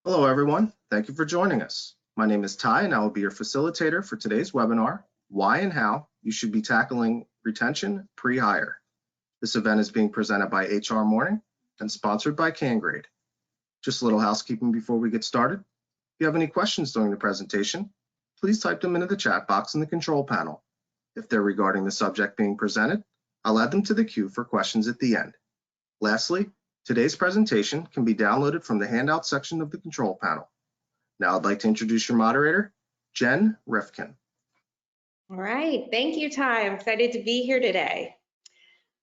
Hello, everyone. Thank you for joining us. My name is Ty, and I will be your facilitator for today's webinar, Why and How You Should Be Tackling Retention Pre-Hire. This event is being presented by HR Morning and sponsored by Cangrade. Just a little housekeeping before we get started. If you have any questions during the presentation, please type them into the chat box in the control panel. If they're regarding the subject being presented, I'll add them to the queue for questions at the end. Lastly, today's presentation can be downloaded from the handout section of the control panel. Now I'd like to introduce your moderator, Jen Rifkin. All right, thank you, Ty. I'm excited to be here today.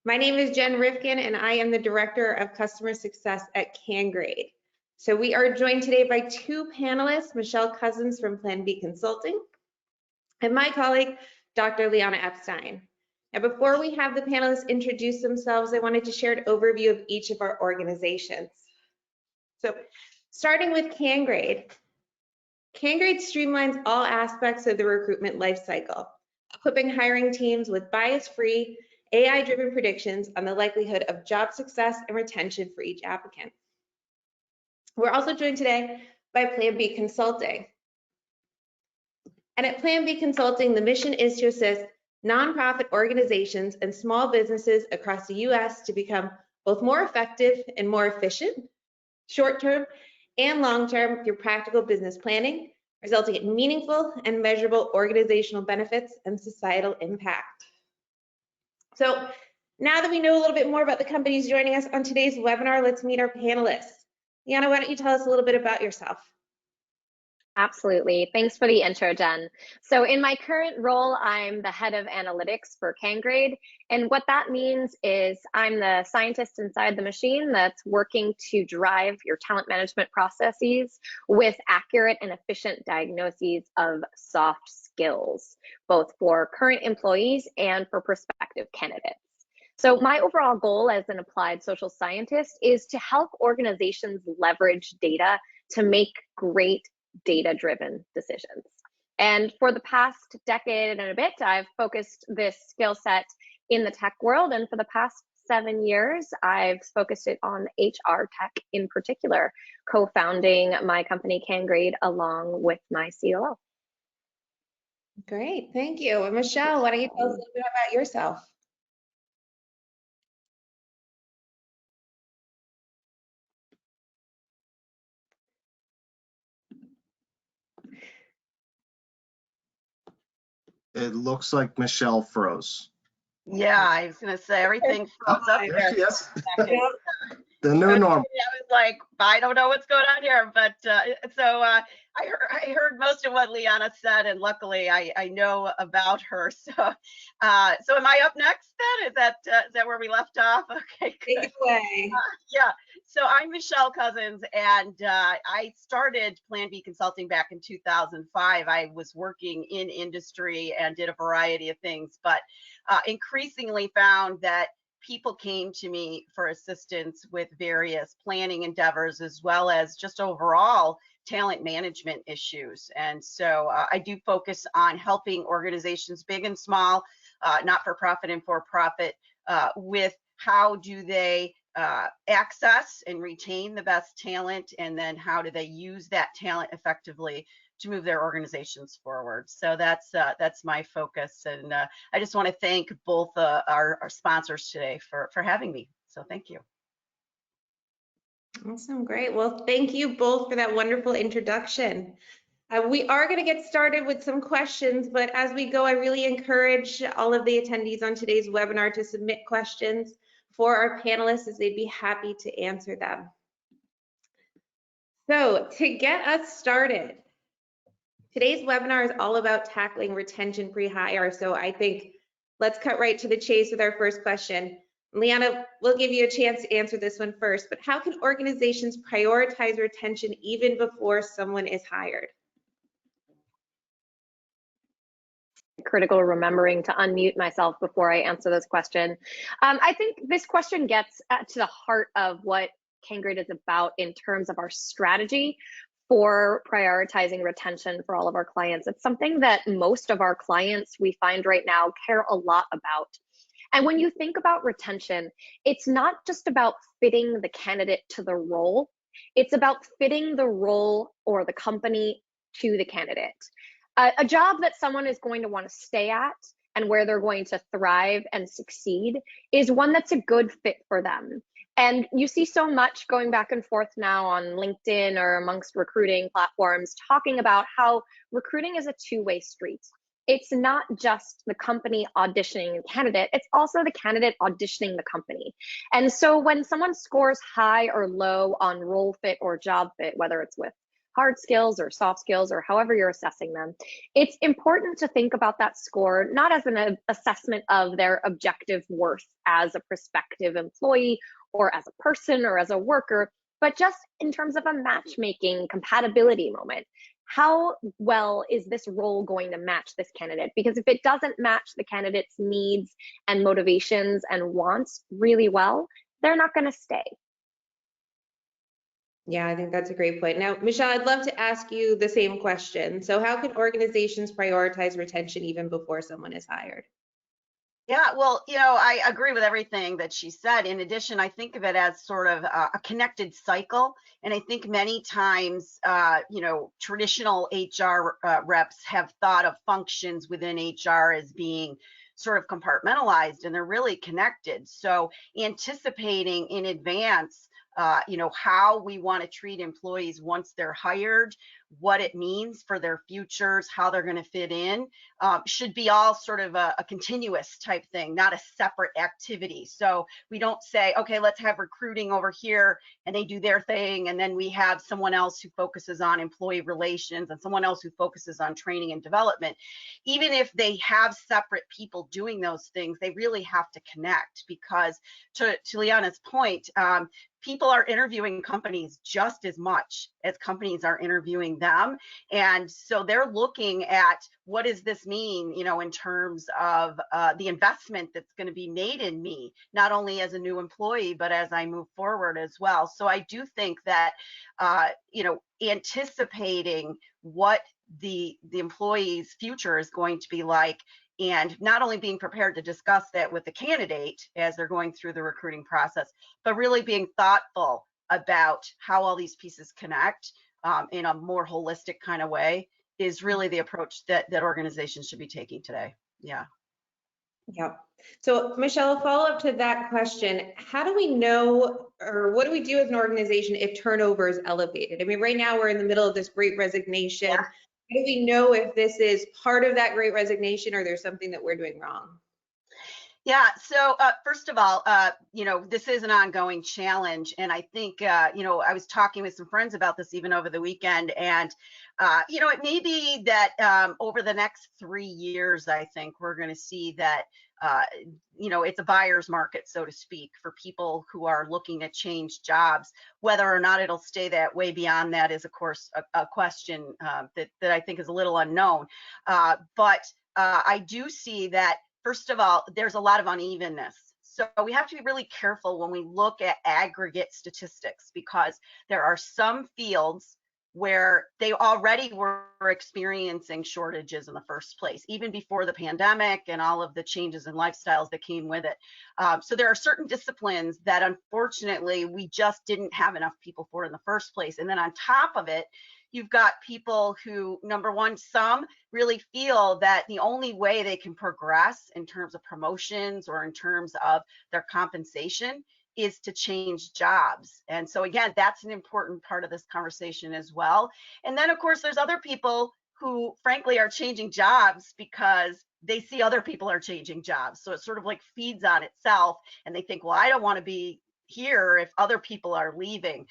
My name is Jen Rifkin, and I am the Director of Customer Success at Cangrade. So we are joined today by two panelists, Michelle Cousins from Plan B Consulting, and my colleague, Dr. Liana Epstein. Now, before we have the panelists introduce themselves, I wanted to share an overview of each of our organizations. So starting with Cangrade. Cangrade streamlines all aspects of the recruitment lifecycle, equipping hiring teams with bias-free, AI-driven predictions on the likelihood of job success and retention for each applicant. We're also joined today by Plan B Consulting. And at Plan B Consulting, the mission is to assist nonprofit organizations and small businesses across the U.S. to become both more effective and more efficient, short-term and long-term, through practical business planning, resulting in meaningful and measurable organizational benefits and societal impact. So now that we know a little bit more about the companies joining us on today's webinar, let's meet our panelists. Liana, why don't you tell us a little bit about yourself? Absolutely. Thanks for the intro, Jen. So in my current role, I'm the head of analytics for Cangrade. And what that means is I'm the scientist inside the machine that's working to drive your talent management processes with accurate and efficient diagnoses of soft skills, both for current employees and for prospective candidates. So my overall goal as an applied social scientist is to help organizations leverage data to make great data-driven decisions. And for the past decade and a bit, I've focused this skill set in the tech world. And for the past 7 years, I've focused it on HR tech in particular, co-founding my company Cangrade along with my COO. Great, thank you. And Michelle, why don't you tell us a little bit about yourself? It looks like Michelle froze. Yeah, I was going to say everything froze up There she there. is. The new normal. I was like, I don't know what's going on here, but I heard most of what Liana said, and luckily I know about her. So am I up next then? Is that where we left off? Okay, good. Take it away. Yeah. So I'm Michelle Cousins, and I started Plan B Consulting back in 2005. I was working in industry and did a variety of things, but increasingly found that people came to me for assistance with various planning endeavors, as well as just overall talent management issues. And so I do focus on helping organizations, big and small, not-for-profit and for-profit, with how do they access and retain the best talent, and then how do they use that talent effectively to move their organizations forward. So that's my focus, and I just want to thank both our sponsors today for having me. So thank you. Awesome, great. Well, thank you both for that wonderful introduction. We are going to get started with some questions, but as we go, I really encourage all of the attendees on today's webinar to submit questions for our panelists, as they'd be happy to answer them. So to get us started, today's webinar is all about tackling retention pre-hire. So I think let's cut right to the chase with our first question. Liana, we'll give you a chance to answer this one first, but how can organizations prioritize retention even before someone is hired? Critical remembering to unmute myself before I answer this question. I think this question gets to the heart of what Cangrade is about in terms of our strategy for prioritizing retention for all of our clients. It's something that most of our clients we find right now care a lot about. And when you think about retention, it's not just about fitting the candidate to the role. It's about fitting the role or the company to the candidate. A job that someone is going to want to stay at and where they're going to thrive and succeed is one that's a good fit for them. And you see so much going back and forth now on LinkedIn or amongst recruiting platforms talking about how recruiting is a two-way street. It's not just the company auditioning the candidate, it's also the candidate auditioning the company. And so when someone scores high or low on role fit or job fit, whether it's with hard skills or soft skills or however you're assessing them, it's important to think about that score not as an assessment of their objective worth as a prospective employee or as a person or as a worker, but just in terms of a matchmaking compatibility moment. How well is this role going to match this candidate? Because if it doesn't match the candidate's needs and motivations and wants really well, they're not going to stay. Yeah, I think that's a great point. Now, Michelle, I'd love to ask you the same question. So how can organizations prioritize retention even before someone is hired? Yeah, well, I agree with everything that she said. In addition, I think of it as sort of a connected cycle. And I think many times, traditional HR reps have thought of functions within HR as being sort of compartmentalized, and they're really connected. So anticipating in advance, how we want to treat employees once they're hired, what it means for their futures, how they're going to fit in, should be all sort of a continuous type thing, not a separate activity. So we don't say, okay, let's have recruiting over here and they do their thing, and then we have someone else who focuses on employee relations and someone else who focuses on training and development. Even if they have separate people doing those things, they really have to connect, because to Liana's point, people are interviewing companies just as much as companies are interviewing them. And so they're looking at, what does this mean, in terms of the investment that's going to be made in me, not only as a new employee, but as I move forward as well. So I do think that, anticipating what the employee's future is going to be like, and not only being prepared to discuss that with the candidate as they're going through the recruiting process, but really being thoughtful about how all these pieces connect in a more holistic kind of way is really the approach that organizations should be taking today. Yeah. Yeah. So Michelle, a follow-up to that question, how do we know, or what do we do as an organization if turnover is elevated? I mean, right now we're in the middle of this great resignation. Yeah. How do we know if this is part of that great resignation or there's something that we're doing wrong? Yeah. So first of all, this is an ongoing challenge, and I think I was talking with some friends about this even over the weekend, and it may be that over the next 3 years, I think we're going to see that it's a buyer's market, so to speak, for people who are looking to change jobs. Whether or not it'll stay that way beyond that is, of course, a question that I think is a little unknown. But I do see that. First of all, there's a lot of unevenness. So we have to be really careful when we look at aggregate statistics, because there are some fields where they already were experiencing shortages in the first place, even before the pandemic and all of the changes in lifestyles that came with it. So there are certain disciplines that unfortunately we just didn't have enough people for in the first place. And then on top of it, you've got people who, number one, some really feel that the only way they can progress in terms of promotions or in terms of their compensation is to change jobs. And so again, that's an important part of this conversation as well. And then of course, there's other people who frankly are changing jobs because they see other people are changing jobs. So it sort of like feeds on itself, and they think, well, I don't want to be here if other people are leaving.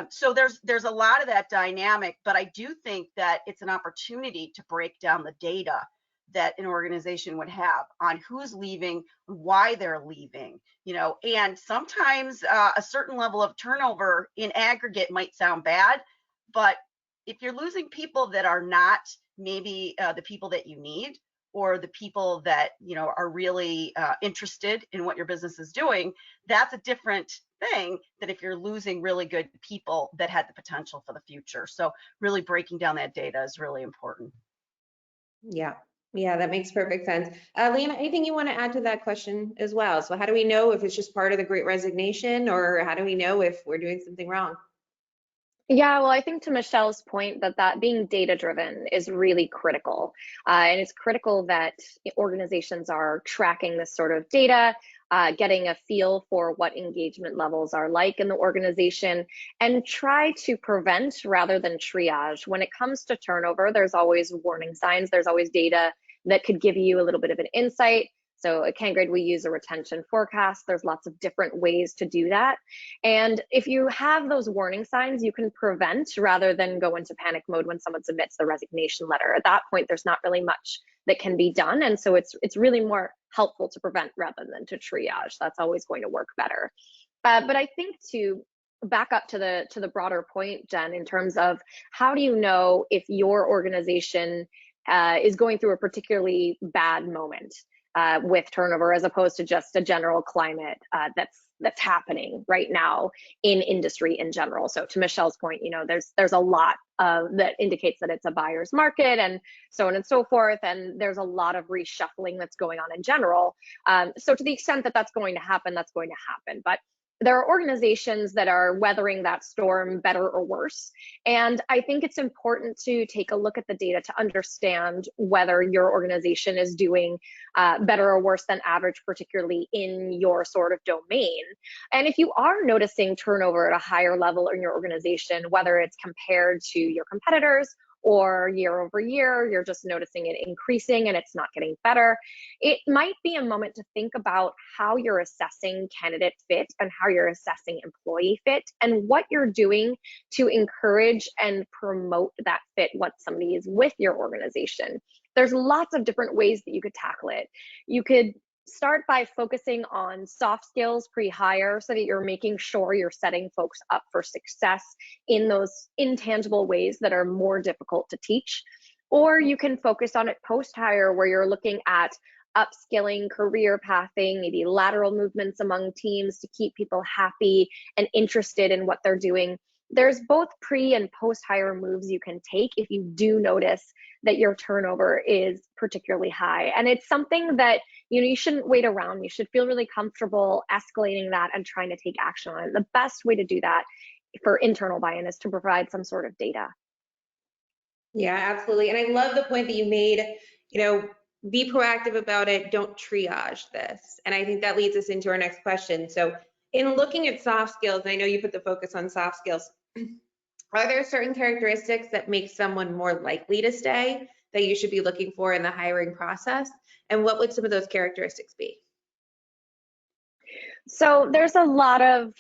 So there's a lot of that dynamic, but I do think that it's an opportunity to break down the data that an organization would have on who's leaving, why they're leaving, and sometimes a certain level of turnover in aggregate might sound bad, but if you're losing people that are not maybe the people that you need, or the people that are really interested in what your business is doing, that's a different thing than if you're losing really good people that had the potential for the future. So really breaking down that data is really important. Yeah, that makes perfect sense. Leanna, anything you want to add to that question as well? So how do we know if it's just part of the great resignation, or how do we know if we're doing something wrong? Yeah, well, I think to Michelle's point that being data driven is really critical. And it's critical that organizations are tracking this sort of data, getting a feel for what engagement levels are like in the organization, and try to prevent rather than triage. When it comes to turnover, there's always warning signs, there's always data that could give you a little bit of an insight. So at Cangrade, we use a retention forecast. There's lots of different ways to do that. And if you have those warning signs, you can prevent rather than go into panic mode when someone submits the resignation letter. At that point, there's not really much that can be done. And so it's really more helpful to prevent rather than to triage. That's always going to work better. But I think to back up to the broader point, Jen, in terms of how do you know if your organization is going through a particularly bad moment with turnover, as opposed to just a general climate that's happening right now in industry in general. So to Michelle's point, there's a lot that indicates that it's a buyer's market and so on and so forth. And there's a lot of reshuffling that's going on in general. So to the extent that that's going to happen, that's going to happen. But there are organizations that are weathering that storm better or worse. And I think it's important to take a look at the data to understand whether your organization is doing better or worse than average, particularly in your sort of domain. And if you are noticing turnover at a higher level in your organization, whether it's compared to your competitors or year over year, you're just noticing it increasing and it's not getting better, it might be a moment to think about how you're assessing candidate fit and how you're assessing employee fit and what you're doing to encourage and promote that fit once somebody is with your organization. There's lots of different ways that you could tackle it. You could start by focusing on soft skills pre-hire so that you're making sure you're setting folks up for success in those intangible ways that are more difficult to teach. Or you can focus on it post-hire where you're looking at upskilling, career pathing, maybe lateral movements among teams to keep people happy and interested in what they're doing. There's both pre and post-hire moves you can take if you do notice that your turnover is particularly high. And it's something that you shouldn't wait around. You should feel really comfortable escalating that and trying to take action on it. The best way to do that for internal buy-in is to provide some sort of data. Yeah, absolutely. And I love the point that you made, be proactive about it, don't triage this. And I think that leads us into our next question. So in looking at soft skills, I know you put the focus on soft skills, are there certain characteristics that make someone more likely to stay that you should be looking for in the hiring process? And what would some of those characteristics be? So there's a lot of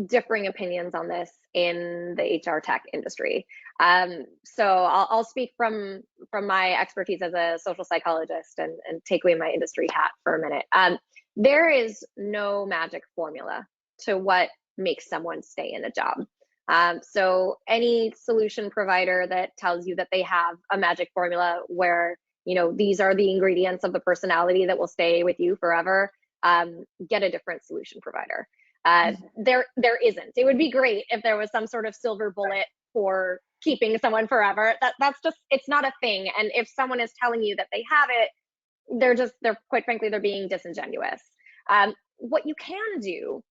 differing opinions on this in the HR tech industry. So I'll speak from my expertise as a social psychologist and take away my industry hat for a minute. There is no magic formula to what makes someone stay in a job. So any solution provider that tells you that they have a magic formula where, these are the ingredients of the personality that will stay with you forever, get a different solution provider. There isn't. It would be great if there was some sort of silver bullet for keeping someone forever. It's not a thing. And if someone is telling you that they have it, they're quite frankly, they're being disingenuous. What you can do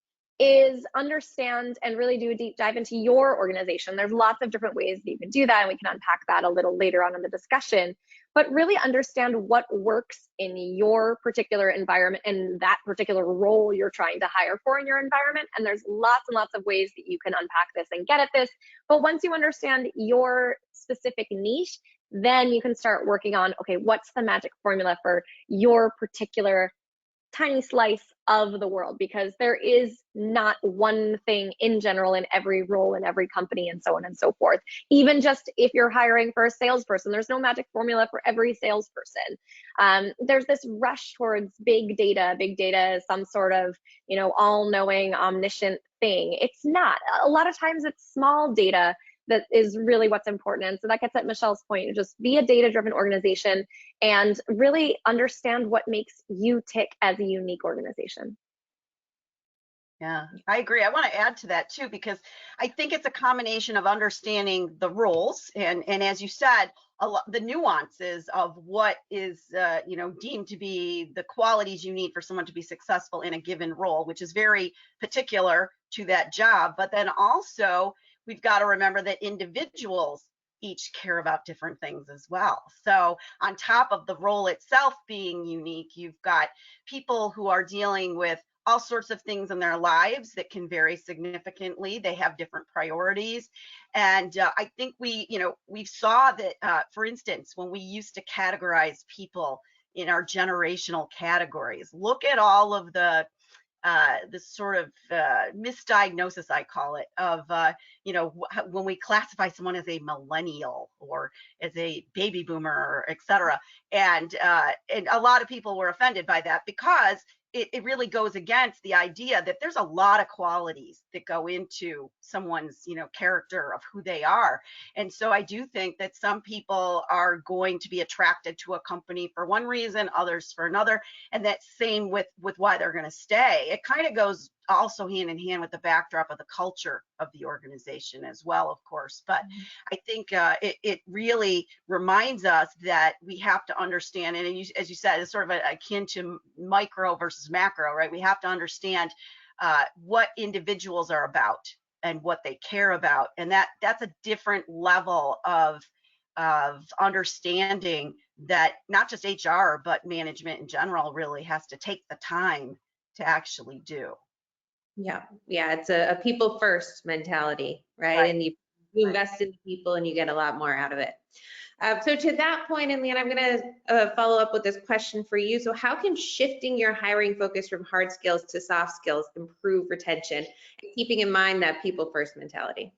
is understand and really do a deep dive into your organization. There's lots of different ways that you can do that, and we can unpack that a little later on in the discussion, but really understand what works in your particular environment and that particular role you're trying to hire for in your environment. And there's lots and lots of ways that you can unpack this and get at this. But once you understand your specific niche, then you can start working on, okay, what's the magic formula for your particular tiny slice of the world, because there is not one thing in general in every role in every company and so on and so forth. Even just if you're hiring for a salesperson, there's no magic formula for every salesperson. There's this rush towards big data. Big data is some sort of, all-knowing, omniscient thing. It's not. A lot of times it's small data that is really what's important. And so that gets at Michelle's point, just be a data-driven organization and really understand what makes you tick as a unique organization. Yeah, I agree. I want to add to that too, because I think it's a combination of understanding the roles and as you said, the nuances of what is deemed to be the qualities you need for someone to be successful in a given role, which is very particular to that job. But then also we've got to remember that individuals each care about different things as well. So on top of the role itself being unique, you've got people who are dealing with all sorts of things in their lives that can vary significantly. They have different priorities. And I think we saw that, for instance, when we used to categorize people in our generational categories, look at all of the this sort of misdiagnosis, I call it, of when we classify someone as a millennial or as a baby boomer, et cetera. And a lot of people were offended by that because it really goes against the idea that there's a lot of qualities that go into someone's character of who they are. And so I do think that some people are going to be attracted to a company for one reason, others for another, and that same with why they're going to stay. It kind of goes also hand in hand with the backdrop of the culture of the organization as well, of course. But I think it really reminds us that we have to understand, and as you said, it's sort of akin to micro versus macro, right? We have to understand what individuals are about and what they care about, and that's a different level of understanding that not just HR but management in general really has to take the time to actually do. Yeah, it's a people first mentality, right? Right. And you invest in people and you get a lot more out of it. So to that point, and Leanne, I'm going to follow up with this question for you. So how can shifting your hiring focus from hard skills to soft skills improve retention, and keeping in mind that people first mentality?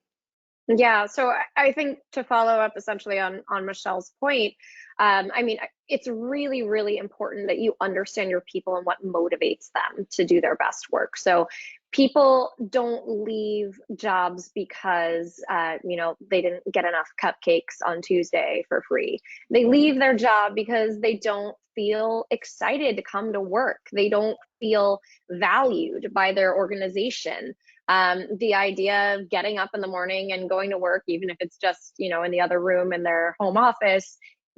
Yeah, so I think to follow up essentially on Michelle's point, I mean, it's really, really important that you understand your people and what motivates them to do their best work. So people don't leave jobs because, they didn't get enough cupcakes on Tuesday for free. They leave their job because they don't feel excited to come to work. They don't feel valued by their organization. The idea of getting up in the morning and going to work, even if it's just, in the other room in their home office,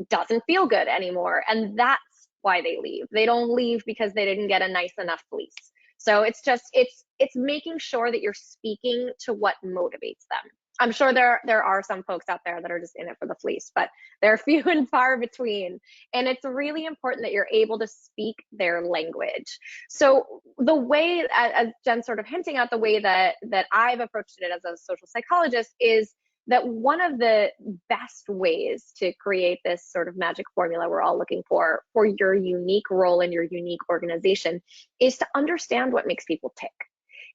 doesn't feel good anymore. And that's why they leave. They don't leave because they didn't get a nice enough fleece. So it's making sure that you're speaking to what motivates them. I'm sure there are some folks out there that are just in it for the fleece, but they're few and far between. And it's really important that you're able to speak their language. So the way, as Jen's sort of hinting at, the way that I've approached it as a social psychologist is that one of the best ways to create this sort of magic formula we're all looking for your unique role in your unique organization is to understand what makes people tick.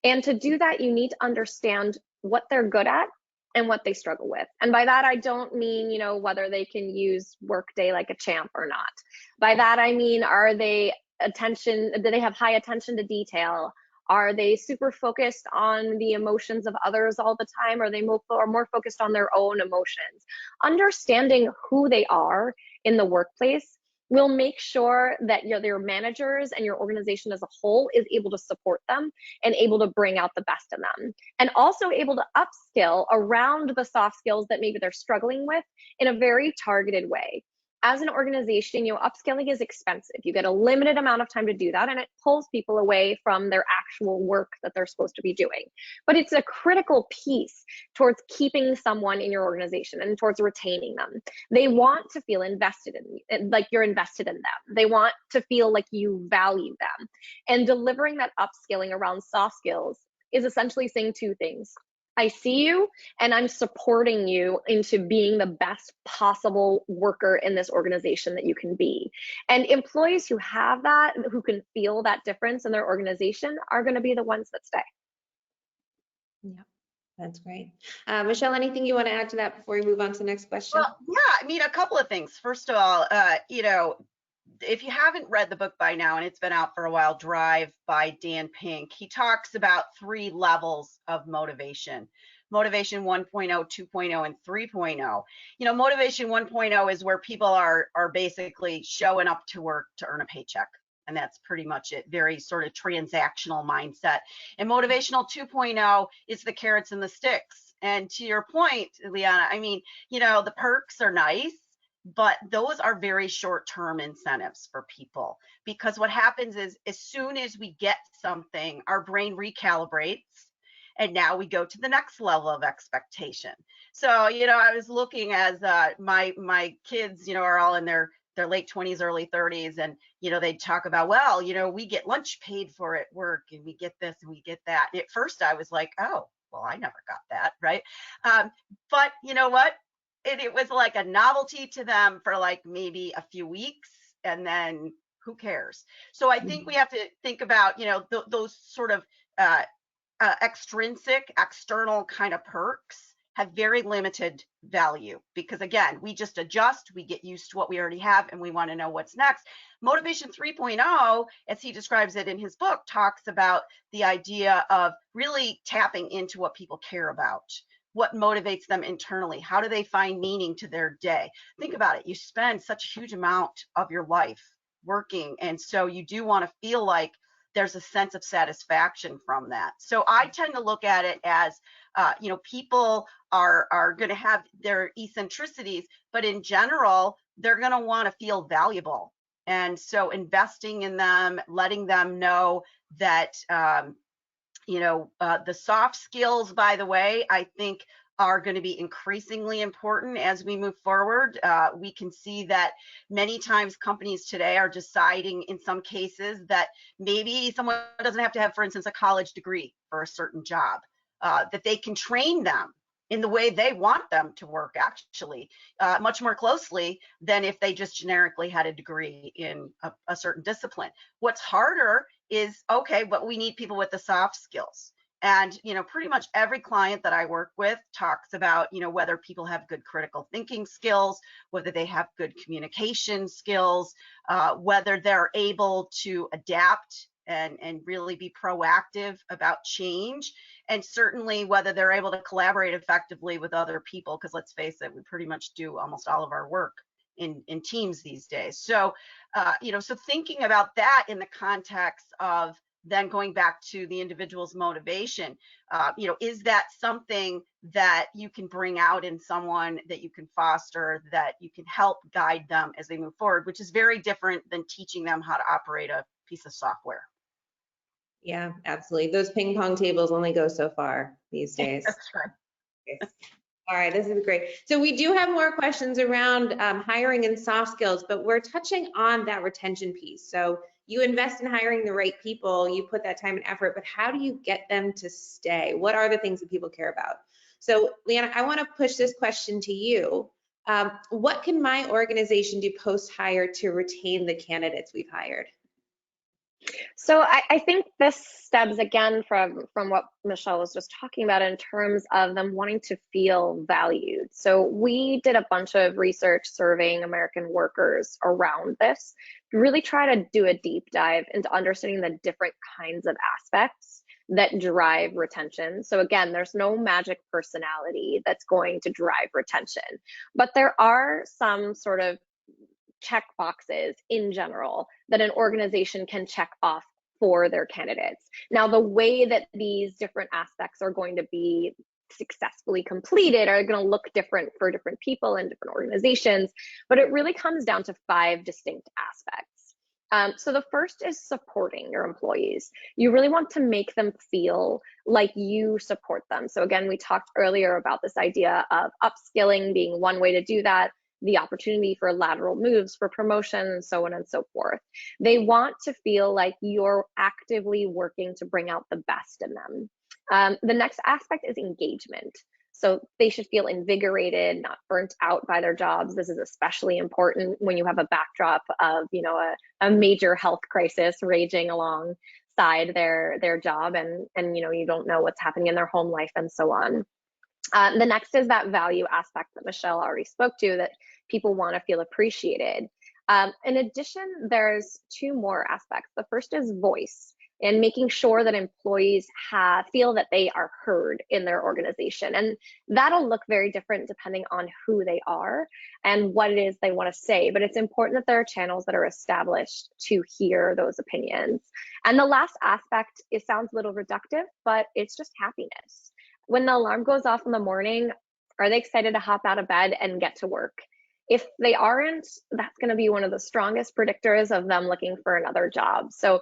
And to do that, you need to understand what they're good at and what they struggle with. And by that, I don't mean, whether they can use Workday like a champ or not. By that, I mean, do they have high attention to detail? Are they super focused on the emotions of others all the time? Or are they more focused on their own emotions? Understanding who they are in the workplace will make sure that your managers and your organization as a whole is able to support them and able to bring out the best in them, and also able to upskill around the soft skills that maybe they're struggling with in a very targeted way. As an organization, upskilling is expensive. You get a limited amount of time to do that, and it pulls people away from their actual work that they're supposed to be doing. But it's a critical piece towards keeping someone in your organization and towards retaining them. They want to feel invested in, like you're invested in them. They want to feel like you value them. And delivering that upskilling around soft skills is essentially saying two things. I see you and I'm supporting you into being the best possible worker in this organization that you can be. And employees who have that, who can feel that difference in their organization, are going to be the ones that stay. Yeah, that's great. Michelle, anything you want to add to that before we move on to the next question? Well, yeah, I mean, a couple of things. First of all, if you haven't read the book by now, and it's been out for a while, Drive by Dan Pink, he talks about 3 levels of motivation. Motivation 1.0, 2.0, and 3.0. Motivation 1.0 is where people are basically showing up to work to earn a paycheck. And that's pretty much it. Very sort of transactional mindset. And motivational 2.0 is the carrots and the sticks. And to your point, Liana, I mean, the perks are nice, but those are very short-term incentives for people, because what happens is as soon as we get something, our brain recalibrates And now we go to the next level of expectation. So, I was looking as my kids, are all in their late 20s, early 30s, and they talk about, well, we get lunch paid for at work, and we get this and we get that. And at first I was like, oh, well, I never got that, right? But you know what? It was like a novelty to them for like maybe a few weeks, and then who cares? So I think we have to think about, those sort of extrinsic, external kind of perks have very limited value, because again, we just adjust, we get used to what we already have, and we want to know what's next. Motivation 3.0, as he describes it in his book, talks about the idea of really tapping into what people care about. What motivates them internally? How do they find meaning to their day? Think about it. You spend such a huge amount of your life working, and so you do want to feel like there's a sense of satisfaction from that. So I tend to look at it as, people are going to have their eccentricities, but in general, they're going to want to feel valuable. And so investing in them, letting them know that, the soft skills, by the way, I think are going to be increasingly important as we move forward. We can see that many times companies today are deciding in some cases that maybe someone doesn't have to have, for instance, a college degree for a certain job, that they can train them in the way they want them to work, actually, much more closely than if they just generically had a degree in a certain discipline. What's harder is, okay, but we need people with the soft skills. And, pretty much every client that I work with talks about, whether people have good critical thinking skills, whether they have good communication skills, whether they're able to adapt and really be proactive about change, and certainly whether they're able to collaborate effectively with other people, because let's face it, we pretty much do almost all of our work in teams these days. So, so thinking about that in the context of then going back to the individual's motivation, is that something that you can bring out in someone, that you can foster, that you can help guide them as they move forward, which is very different than teaching them how to operate a piece of software. Yeah, absolutely. Those ping pong tables only go so far these days. That's right. Yes. All right, this is great. So we do have more questions around hiring and soft skills, but we're touching on that retention piece. So you invest in hiring the right people, you put that time and effort, but how do you get them to stay? What are the things that people care about? So Leanna, I want to push this question to you. What can my organization do post-hire to retain the candidates we've hired? So I think this stems again from what Michelle was just talking about in terms of them wanting to feel valued. So we did a bunch of research surveying American workers around this, really try to do a deep dive into understanding the different kinds of aspects that drive retention. So again, there's no magic personality that's going to drive retention, but there are some sort of check boxes in general that an organization can check off for their candidates. Now, the way that these different aspects are going to be successfully completed are going to look different for different people and different organizations, but it really comes down to 5 distinct aspects. So the first is supporting your employees. You really want to make them feel like you support them. So again, we talked earlier about this idea of upskilling being one way to do that, the opportunity for lateral moves, for promotion, so on and so forth. They want to feel like you're actively working to bring out the best in them. The next aspect is engagement. So they should feel invigorated, not burnt out by their jobs. This is especially important when you have a backdrop of, a major health crisis raging alongside their job, and you don't know what's happening in their home life and so on. The next is that value aspect that Michelle already spoke to, that people want to feel appreciated. In addition, there's 2 more aspects. The first is voice, and making sure that employees feel that they are heard in their organization. And that'll look very different depending on who they are and what it is they want to say. But it's important that there are channels that are established to hear those opinions. And the last aspect, it sounds a little reductive, but it's just happiness. When the alarm goes off in the morning, are they excited to hop out of bed and get to work? If they aren't, that's going to be one of the strongest predictors of them looking for another job. So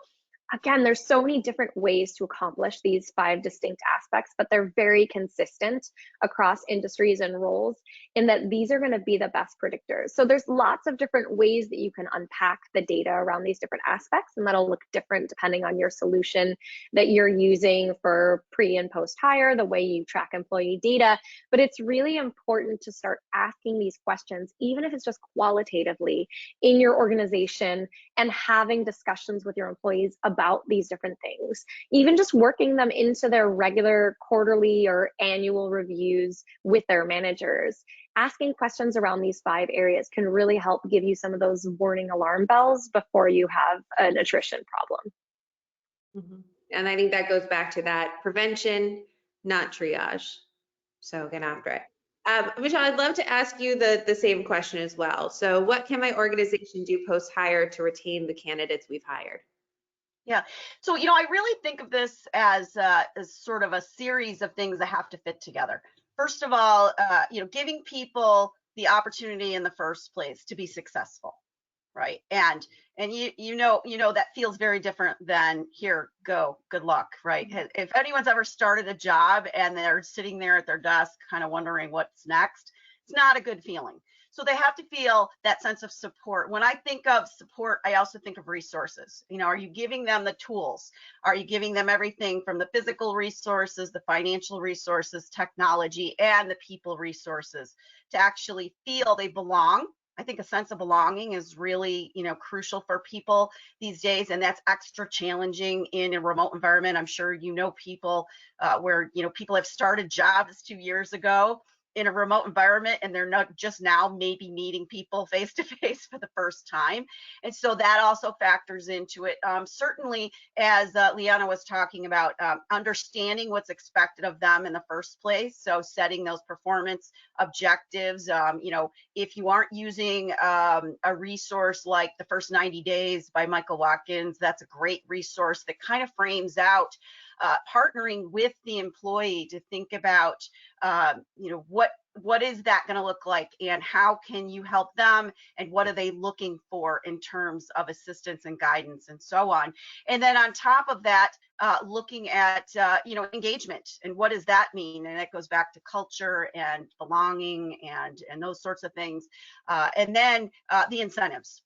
again, there's so many different ways to accomplish these 5 distinct aspects, but they're very consistent across industries and roles in that these are going to be the best predictors. So there's lots of different ways that you can unpack the data around these different aspects, and that'll look different depending on your solution that you're using for pre and post hire, the way you track employee data. But it's really important to start asking these questions, even if it's just qualitatively in your organization, and having discussions with your employees about these different things, even just working them into their regular quarterly or annual reviews with their managers. Asking questions around these 5 areas can really help give you some of those warning alarm bells before you have an attrition problem. And I think that goes back to that prevention, not triage. So get after it. Michelle, I'd love to ask you the same question as well. So what can my organization do post-hire to retain the candidates we've hired? Yeah. So, I really think of this as sort of a series of things that have to fit together. First of all, giving people the opportunity in the first place to be successful, right? And you know that feels very different than here, go, good luck, right? If anyone's ever started a job and they're sitting there at their desk kind of wondering what's next, it's not a good feeling. So they have to feel that sense of support. When I think of support, I also think of resources. Are you giving them the tools? Are you giving them everything from the physical resources, the financial resources, technology, and the people resources to actually feel they belong? I think a sense of belonging is really, crucial for people these days, and that's extra challenging in a remote environment. I'm sure people where, people have started jobs 2 years ago in a remote environment, and they're not just now maybe meeting people face to face for the first time. And so that also factors into it. Certainly, as Liana was talking about, understanding what's expected of them in the first place. So setting those performance objectives. If you aren't using a resource like The First 90 Days by Michael Watkins, that's a great resource that kind of frames out partnering with the employee to think about, what is that going to look like, and how can you help them, and what are they looking for in terms of assistance and guidance, and so on. And then on top of that, looking at engagement, and what does that mean? And that goes back to culture and belonging and those sorts of things. And then the incentives.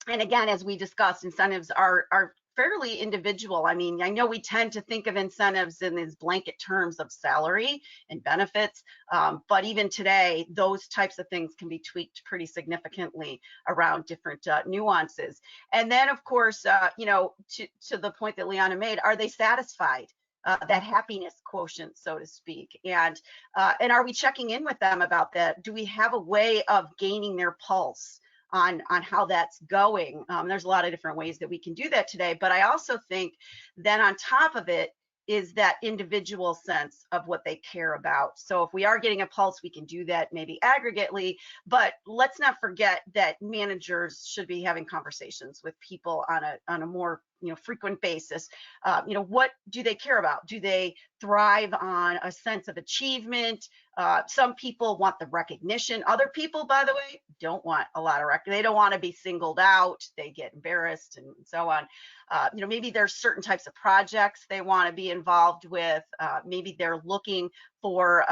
And again, as we discussed, incentives are fairly individual. I mean, I know we tend to think of incentives in these blanket terms of salary and benefits, but even today, those types of things can be tweaked pretty significantly around different nuances. And then, of course, to the point that Liana made, are they satisfied? That happiness quotient, so to speak, and are we checking in with them about that? Do we have a way of gaining their pulse on how that's going? There's a lot of different ways that we can do that today, but I also think that on top of it is that individual sense of what they care about. So if we are getting a pulse, we can do that maybe aggregately, but let's not forget that managers should be having conversations with people on a more frequent basis. What do they care about? Do they thrive on a sense of achievement? Some people want the recognition. Other people, by the way, don't want a lot of recognition. They don't want to be singled out. They get embarrassed and so on. Maybe there's certain types of projects they want to be involved with. Maybe they're looking for,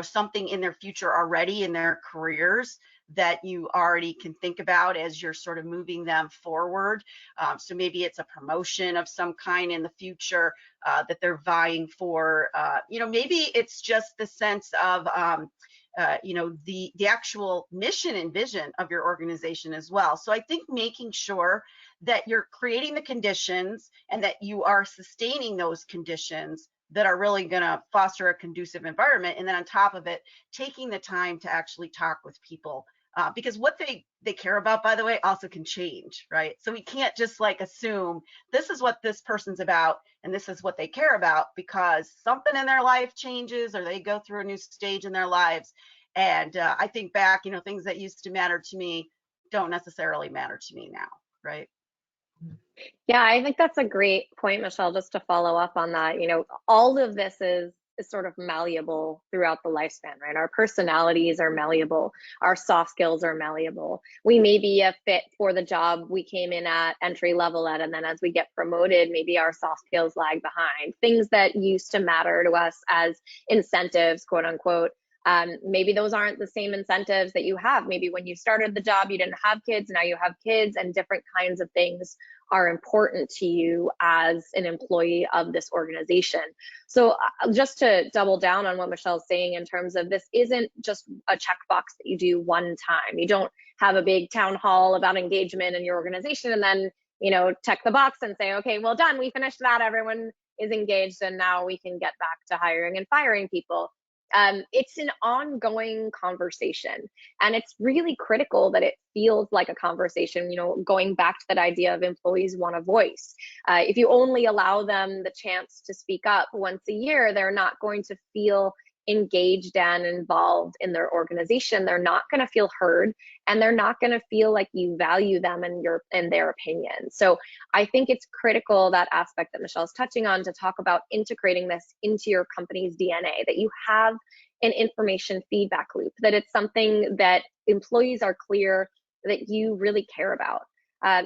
something in their future already in their careers that you already can think about as you're sort of moving them forward. So maybe it's a promotion of some kind in the future that they're vying for. Maybe it's just the sense of the actual mission and vision of your organization as well. So I think making sure that you're creating the conditions and that you are sustaining those conditions that are really going to foster a conducive environment. And then on top of it, taking the time to actually talk with people, because what they care about, by the way, also can change, right? So we can't just assume this is what this person's about and this is what they care about, because something in their life changes or they go through a new stage in their lives. And I think back, things that used to matter to me don't necessarily matter to me now, right? Yeah, I think that's a great point, Michelle, just to follow up on that. All of this is is sort of malleable throughout the lifespan, right? Our personalities are malleable, our soft skills are malleable. We may be a fit for the job we came in at entry level at, and then as we get promoted, maybe our soft skills lag behind. Things that used to matter to us as incentives, quote unquote, maybe those aren't the same incentives that you have. Maybe when you started the job, you didn't have kids, now you have kids, and different kinds of things are important to you as an employee of this organization. So just to double down on what Michelle's saying in terms of this isn't just a checkbox that you do one time. You don't have a big town hall about engagement in your organization and then, check the box and say, okay, well done, we finished that, everyone is engaged, and now we can get back to hiring and firing people. It's an ongoing conversation, and it's really critical that it feels like a conversation, going back to that idea of employees want a voice. If you only allow them the chance to speak up once a year, they're not going to feel engaged and involved in their organization. They're not going to feel heard, and they're not going to feel like you value them and their opinion. So I think it's critical, that aspect that Michelle's touching on, to talk about integrating this into your company's DNA, that you have an information feedback loop, that it's something that employees are clear that you really care about.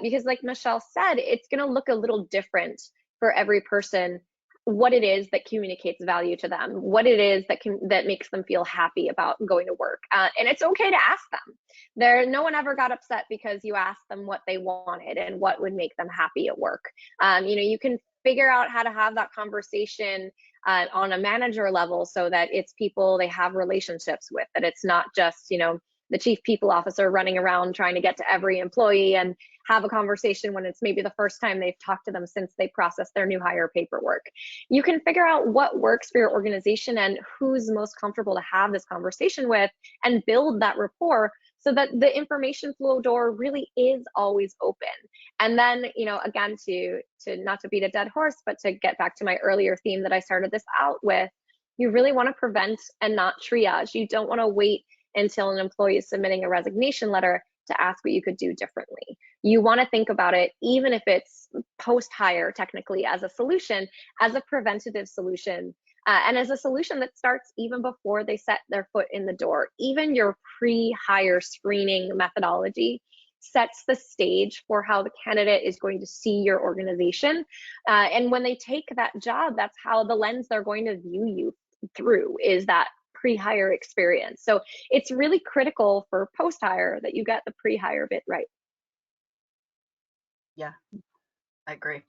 Because like Michelle said, it's going to look a little different for every person, what it is that communicates value to them, what it is that makes them feel happy about going to work. And it's okay to ask them. No one ever got upset because you asked them what they wanted and what would make them happy at work. You can figure out how to have that conversation on a manager level so that it's people they have relationships with, that it's not just, the chief people officer running around trying to get to every employee and have a conversation when it's maybe the first time they've talked to them since they processed their new hire paperwork. You can figure out what works for your organization and who's most comfortable to have this conversation with, and build that rapport so that the information flow door really is always open. And then, again, to not to beat a dead horse, but to get back to my earlier theme that I started this out with, you really want to prevent and not triage. You don't want to wait until an employee is submitting a resignation letter to ask what you could do differently. You want to think about it, even if it's post-hire technically, as a solution, as a preventative solution, and as a solution that starts even before they set their foot in the door. Even your pre-hire screening methodology sets the stage for how the candidate is going to see your organization. And when they take that job, that's how the lens they're going to view you through, is that pre-hire experience. So it's really critical for post-hire that you get the pre-hire bit right. Yeah, I agree.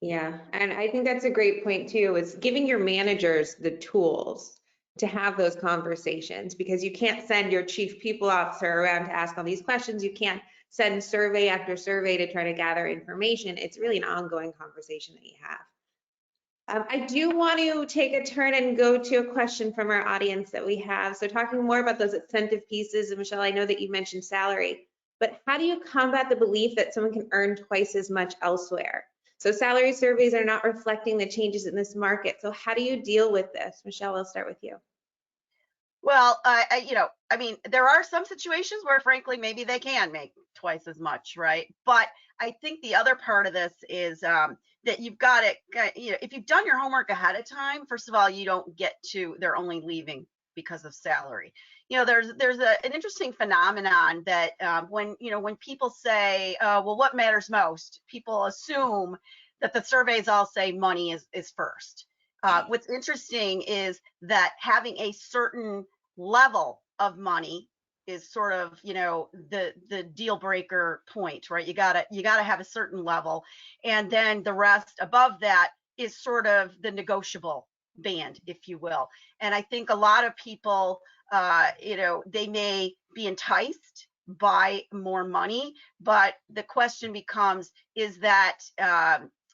Yeah, and I think that's a great point too, is giving your managers the tools to have those conversations, because you can't send your chief people officer around to ask all these questions. You can't send survey after survey to try to gather information. It's really an ongoing conversation that you have. I do want to take a turn and go to a question from our audience that we have. So talking more about those incentive pieces, and Michelle, I know that you mentioned salary, but how do you combat the belief that someone can earn twice as much elsewhere? So salary surveys are not reflecting the changes in this market. So how do you deal with this? Michelle, I'll start with you. Well, there are some situations where, frankly, maybe they can make twice as much, right? But I think the other part of this is that you've got it, if you've done your homework ahead of time, first of all, you don't get to, they're only leaving because of salary. There's an interesting phenomenon that when people say, well, what matters most, people assume that the surveys all say money is first. What's interesting is that having a certain level of money is sort of, the deal breaker point, right? You gotta have a certain level, and then the rest above that is sort of the negotiable band, if you will. And I think a lot of people, they may be enticed by more money, but the question becomes, is that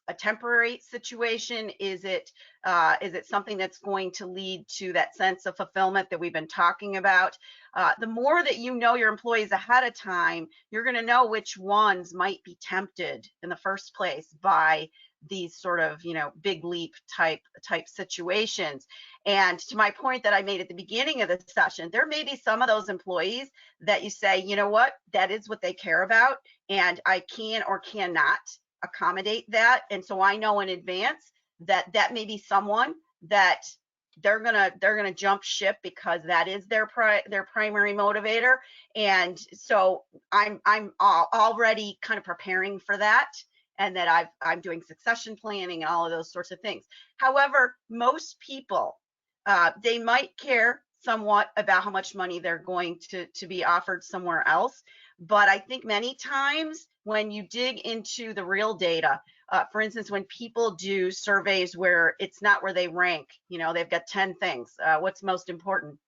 a temporary situation? Is it something that's going to lead to that sense of fulfillment that we've been talking about? The more that you know your employees ahead of time, you're going to know which ones might be tempted in the first place by these sort of, big leap type situations. And to my point that I made at the beginning of the session, there may be some of those employees that you say, you know what, that is what they care about, and I can or cannot accommodate that. And so I know in advance that that may be someone that they're gonna jump ship because that is their primary motivator. And so I'm already kind of preparing for that, and that I'm doing succession planning and all of those sorts of things. However, most people, they might care somewhat about how much money they're going to be offered somewhere else. But I think many times when you dig into the real data, for instance, when people do surveys where it's not where they rank, they've got 10 things, what's most important.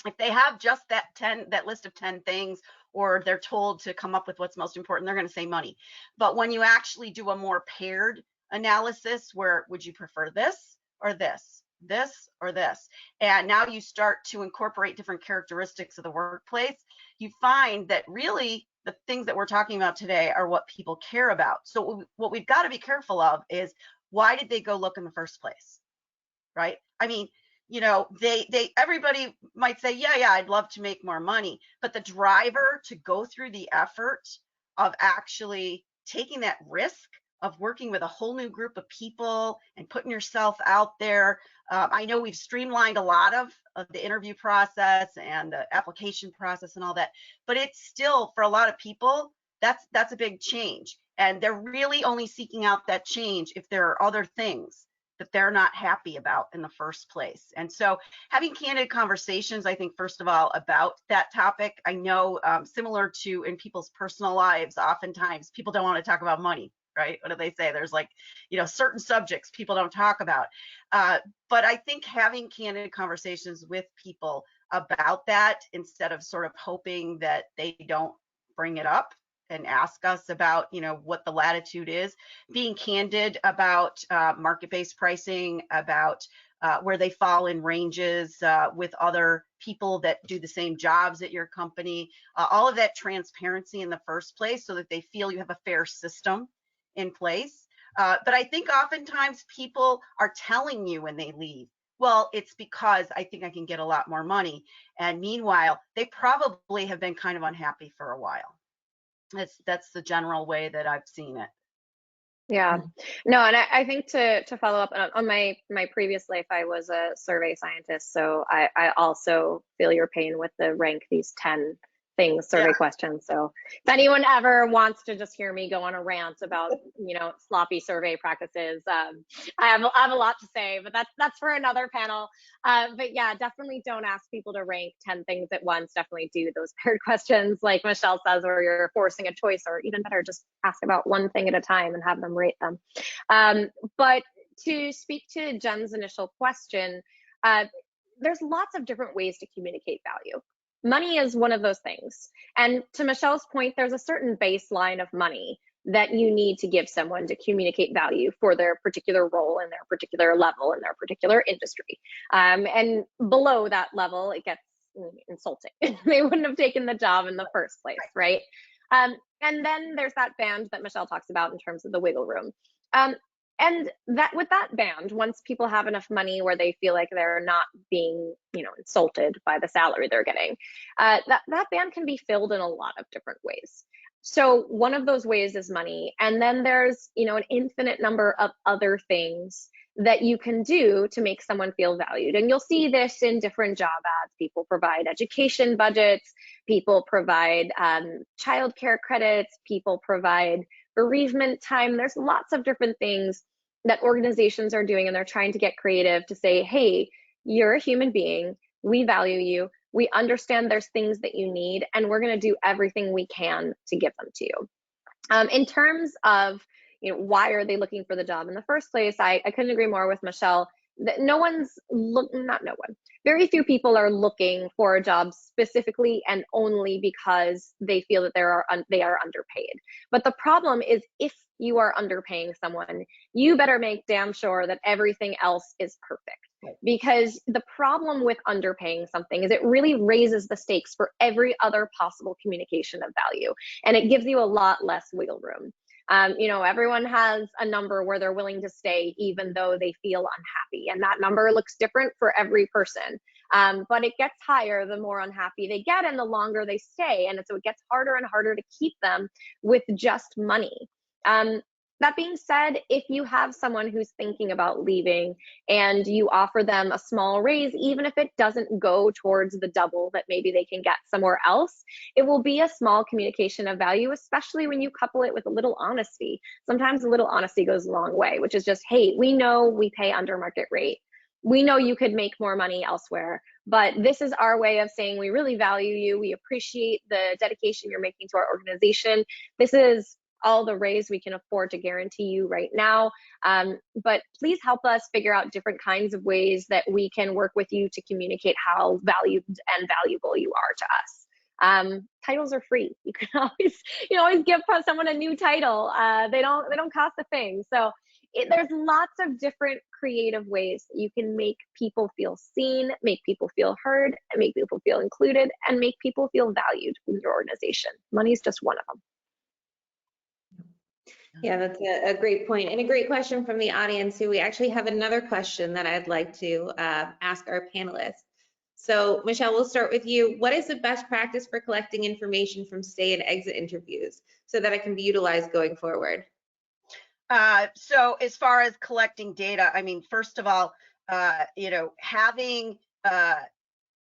If they have just that list of 10 things, or they're told to come up with what's most important, they're going to say money. But when you actually do a more paired analysis, where would you prefer this or this or this, and now you start to incorporate different characteristics of the workplace, you find that really the things that we're talking about today are what people care about. So what we've got to be careful of is, why did they go look in the first place, right? I mean, everybody might say, yeah, I'd love to make more money, but the driver to go through the effort of actually taking that risk of working with a whole new group of people and putting yourself out there. I know we've streamlined a lot of the interview process and the application process and all that, but it's still, for a lot of people, that's a big change. And they're really only seeking out that change if there are other things that they're not happy about in the first place. And so having candid conversations, I think, first of all, about that topic. I know similar to in people's personal lives, oftentimes people don't want to talk about money, right? What do they say? There's like, certain subjects people don't talk about. But I think having candid conversations with people about that, instead of sort of hoping that they don't bring it up and ask us about, what the latitude is, being candid about market-based pricing, about where they fall in ranges with other people that do the same jobs at your company, all of that transparency in the first place, so that they feel you have a fair system in place. But I think oftentimes people are telling you when they leave, well, it's because I think I can get a lot more money. And meanwhile, they probably have been kind of unhappy for a while. That's the general way that I've seen it. Yeah, no, and I think to follow up on my previous life, I was a survey scientist, so I also feel your pain with the rank these 10 things survey questions. So if anyone ever wants to just hear me go on a rant about sloppy survey practices, I have a lot to say, but that's for another panel. But yeah, definitely don't ask people to rank 10 things at once. Definitely do those paired questions, like Michelle says, where you're forcing a choice, or even better, just ask about one thing at a time and have them rate them. But to speak to Jen's initial question, there's lots of different ways to communicate value. Money is one of those things. And to Michelle's point, there's a certain baseline of money that you need to give someone to communicate value for their particular role in their particular level in their particular industry. And below that level, it gets insulting. They wouldn't have taken the job in the first place, right? And then there's that band that Michelle talks about in terms of the wiggle room. And that with that band, once people have enough money where they feel like they're not being, insulted by the salary they're getting, that band can be filled in a lot of different ways. So one of those ways is money. And then there's, an infinite number of other things that you can do to make someone feel valued. And you'll see this in different job ads. People provide education budgets, people provide childcare credits, people provide bereavement time. There's lots of different things that organizations are doing, and they're trying to get creative to say, hey, you're a human being, we value you, we understand there's things that you need, and we're going to do everything we can to give them to you. In terms of why are they looking for the job in the first place, I couldn't agree more with Michelle. That very few people are looking for a job specifically and only because they feel that they are underpaid. But the problem is, if you are underpaying someone, you better make damn sure that everything else is perfect. Because the problem with underpaying something is it really raises the stakes for every other possible communication of value, and it gives you a lot less wiggle room. Everyone has a number where they're willing to stay even though they feel unhappy, and that number looks different for every person. But it gets higher the more unhappy they get and the longer they stay, and so it gets harder and harder to keep them with just money. That being said, if you have someone who's thinking about leaving and you offer them a small raise, even if it doesn't go towards the double that maybe they can get somewhere else, it will be a small communication of value, especially when you couple it with a little honesty. Sometimes a little honesty goes a long way, which is just, hey, we know we pay under market rate. We know you could make more money elsewhere, but this is our way of saying we really value you. We appreciate the dedication you're making to our organization. This is all the raise we can afford to guarantee you right now. But please help us figure out different kinds of ways that we can work with you to communicate how valued and valuable you are to us. Titles are free. You can always give someone a new title. They don't cost a thing. So there's lots of different creative ways that you can make people feel seen, make people feel heard, and make people feel included, and make people feel valued with your organization. Money is just one of them. Yeah, that's a great point and a great question from the audience who we actually have another question that I'd like to ask our panelists. So Michelle, we'll start with you. What is the best practice for collecting information from stay and exit interviews so that it can be utilized going forward? So as far as collecting data, I mean, first of all, having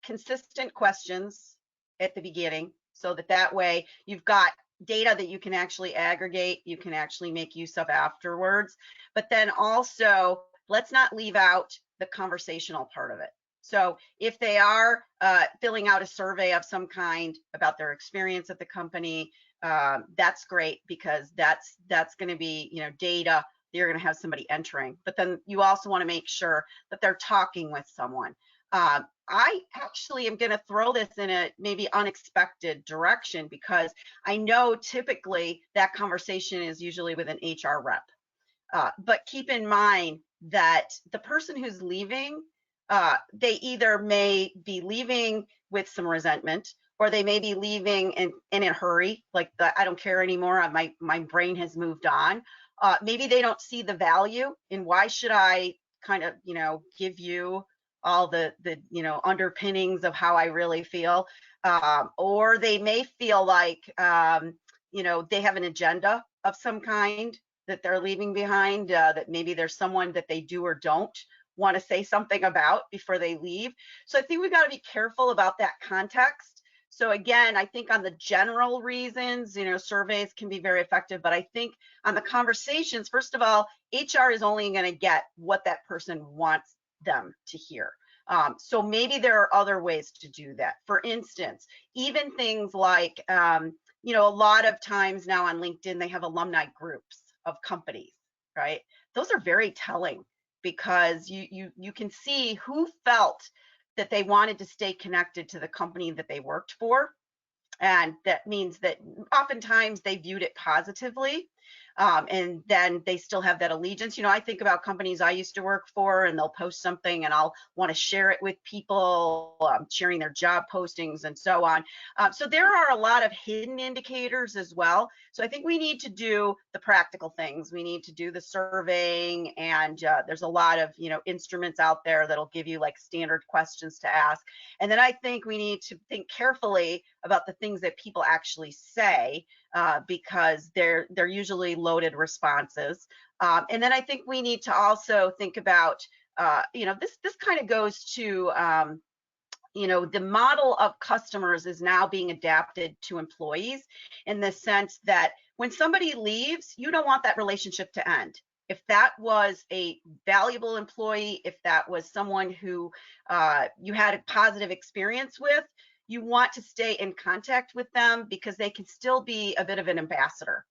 consistent questions at the beginning so that way you've got data that you can actually aggregate, you can actually make use of afterwards. But then also, let's not leave out the conversational part of it. So if they are filling out a survey of some kind about their experience at the company, that's great, because that's going to be data that you're going to have somebody entering. But then you also want to make sure that they're talking with someone. I actually am going to throw this in a maybe unexpected direction, because I know typically that conversation is usually with an HR rep. But keep in mind that the person who's leaving, they either may be leaving with some resentment, or they may be leaving in a hurry, like I don't care anymore, my brain has moved on. Maybe they don't see the value in why should I kind of give you all the underpinnings of how I really feel, or they may feel like they have an agenda of some kind that they're leaving behind, that maybe there's someone that they do or don't want to say something about before they leave. So I think we've got to be careful about that context. So again, I think on the general reasons, surveys can be very effective, but I think on the conversations, first of all, HR is only going to get what that person wants them to hear. So maybe there are other ways to do that. For instance, even things like, a lot of times now on LinkedIn, they have alumni groups of companies, right? Those are very telling, because you can see who felt that they wanted to stay connected to the company that they worked for. And that means that oftentimes they viewed it positively. And then they still have that allegiance. I think about companies I used to work for, and they'll post something and I'll want to share it with people, sharing their job postings and so on. So there are a lot of hidden indicators as well. So I think we need to do the practical things. We need to do the surveying, and there's a lot of instruments out there that'll give you like standard questions to ask. And then I think we need to think carefully about the things that people actually say, because they're usually loaded responses. And then I think we need to also think about, this kind of goes to, the model of customers is now being adapted to employees, in the sense that when somebody leaves, you don't want that relationship to end. If that was a valuable employee, if that was someone who you had a positive experience with, you want to stay in contact with them, because they can still be a bit of an ambassador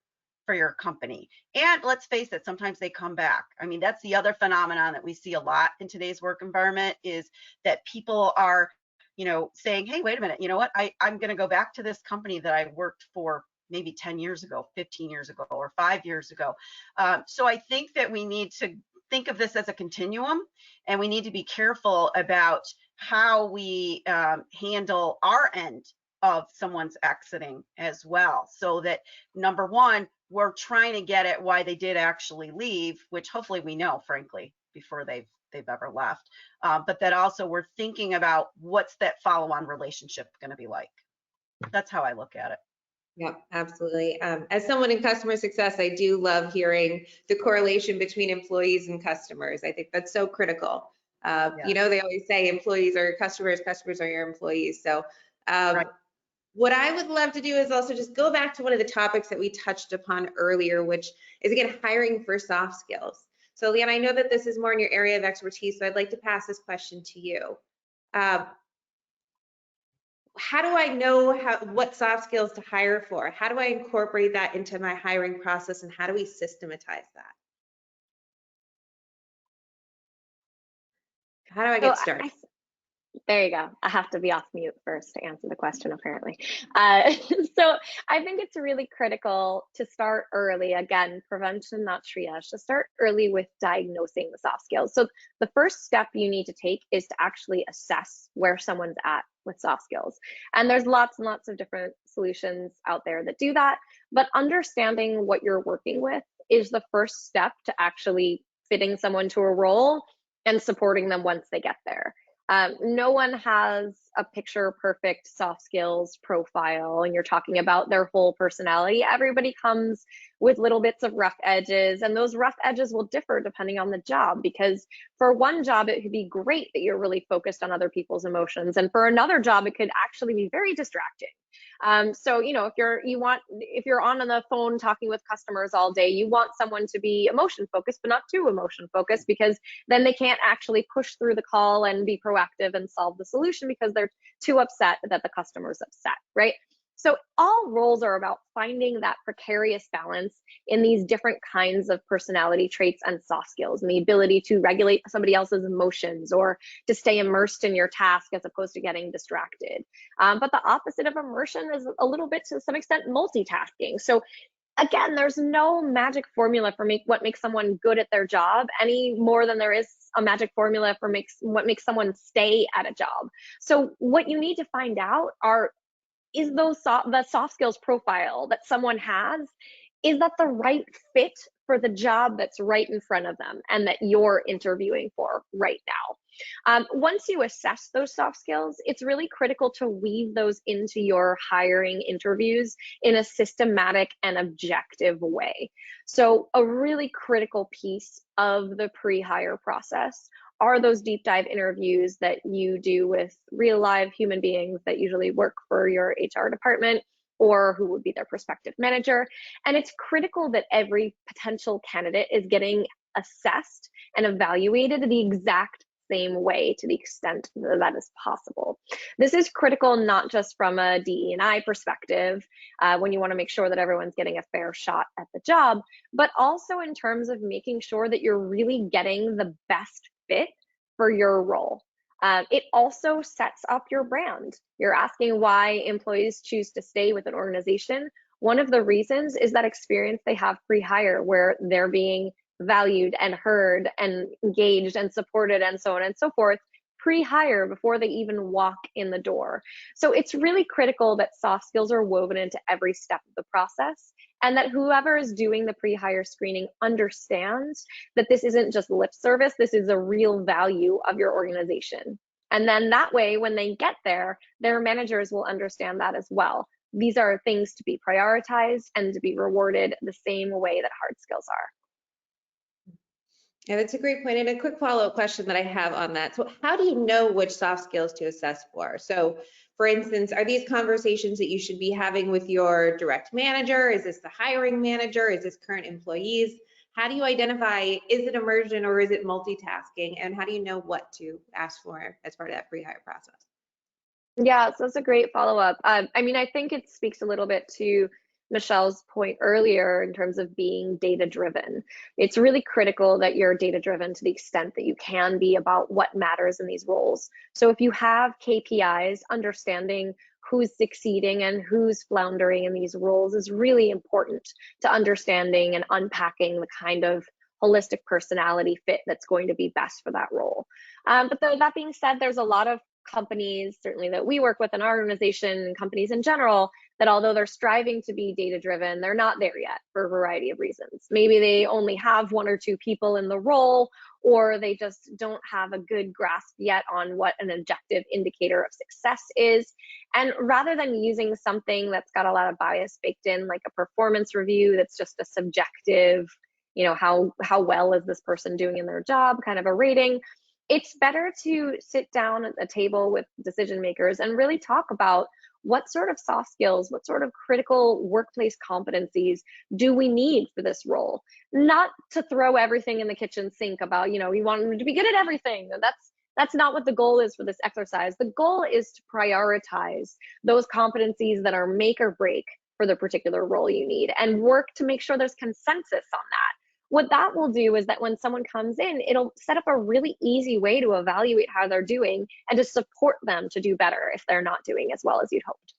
for your company. And let's face it, sometimes they come back. I mean, that's the other phenomenon that we see a lot in today's work environment, is that people are, saying, hey, wait a minute, you know what? I'm going to go back to this company that I worked for maybe 10 years ago, 15 years ago, or 5 years ago. So I think that we need to think of this as a continuum, and we need to be careful about how we handle our end of someone's exiting as well, so that number one, we're trying to get at why they did actually leave, which hopefully we know, frankly, before they've ever left, but that also we're thinking about what's that follow-on relationship going to be like. That's how I look at it. Yep, absolutely. As someone in customer success, I do love hearing the correlation between employees and customers. I think that's so critical. You know, they always say employees are your customers, customers are your employees. So Right. what I would love to do is also just go back to one of the topics that we touched upon earlier, which is, again, hiring for soft skills. So Leanne, I know that this is more in your area of expertise, so I'd like to pass this question to you. How do I know what soft skills to hire for? How do I incorporate that into my hiring process, and how do we systematize that? How do I So get started? there you go. I have to be off mute first to answer the question, apparently. So I think it's really critical to start early. Again, prevention, not triage, to start early with diagnosing the soft skills. So the first step you need to take is to actually assess where someone's at with soft skills. And there's lots and lots of different solutions out there that do that. But understanding what you're working with is the first step to actually fitting someone to a role and supporting them once they get there. No one has a picture perfect soft skills profile, and you're talking about their whole personality. Everybody comes with little bits of rough edges, and those rough edges will differ depending on the job, because for one job, it could be great that you're really focused on other people's emotions. And for another job, it could actually be very distracting. So, you know, if you're on the phone talking with customers all day, you want someone to be emotion focused, but not too emotion focused, because then they can't actually push through the call and be proactive and solve the solution because they're too upset that the customer's upset, right? So all roles are about finding that precarious balance in these different kinds of personality traits and soft skills, and the ability to regulate somebody else's emotions or to stay immersed in your task as opposed to getting distracted. But the opposite of immersion is a little bit, to some extent, multitasking. So again, there's no magic formula for what makes someone good at their job, any more than there is a magic formula for what makes someone stay at a job. So what you need to find out is the soft skills profile that someone has, is that the right fit for the job that's right in front of them and that you're interviewing for right now. Once you assess those soft skills, it's really critical to weave those into your hiring interviews in a systematic and objective way. So a really critical piece of the pre-hire process are those deep dive interviews that you do with real live human beings that usually work for your HR department or who would be their prospective manager. And it's critical that every potential candidate is getting assessed and evaluated the exact same way to the extent that is possible. This is critical not just from a DE&I perspective, when you want to make sure that everyone's getting a fair shot at the job, but also in terms of making sure that you're really getting the best fit for your role. It also sets up your brand. You're asking why employees choose to stay with an organization. One of the reasons is that experience they have pre-hire, where they're being valued and heard and engaged and supported and so on and so forth pre-hire, before they even walk in the door. So it's really critical that soft skills are woven into every step of the process, and that whoever is doing the pre-hire screening understands that this isn't just lip service, this is a real value of your organization. And then that way, when they get there, their managers will understand that as well. These are things to be prioritized and to be rewarded the same way that hard skills are. Yeah, that's a great point. And a quick follow-up question that I have on that. So how do you know which soft skills to assess for? So for instance, are these conversations that you should be having with your direct manager? Is this the hiring manager? Is this current employees? How do you identify, is it immersion or is it multitasking? And how do you know what to ask for as part of that pre-hire process? Yeah, so that's a great follow-up. I mean, I think it speaks a little bit to Michelle's point earlier in terms of being data-driven. It's really critical that you're data-driven to the extent that you can be about what matters in these roles. So if you have KPIs, understanding who's succeeding and who's floundering in these roles is really important to understanding and unpacking the kind of holistic personality fit that's going to be best for that role. But that being said, there's a lot of companies, certainly that we work with in our organization, companies in general, that although they're striving to be data driven, they're not there yet for a variety of reasons. Maybe they only have one or two people in the role, or they just don't have a good grasp yet on what an objective indicator of success is. And rather than using something that's got a lot of bias baked in, like a performance review that's just a subjective, how well is this person doing in their job kind of a rating, it's better to sit down at a table with decision makers and really talk about what sort of soft skills, what sort of critical workplace competencies do we need for this role? Not to throw everything in the kitchen sink about, we want them to be good at everything. That's not what the goal is for this exercise. The goal is to prioritize those competencies that are make or break for the particular role you need and work to make sure there's consensus on that. What that will do is that when someone comes in, it'll set up a really easy way to evaluate how they're doing and to support them to do better if they're not doing as well as you'd hoped.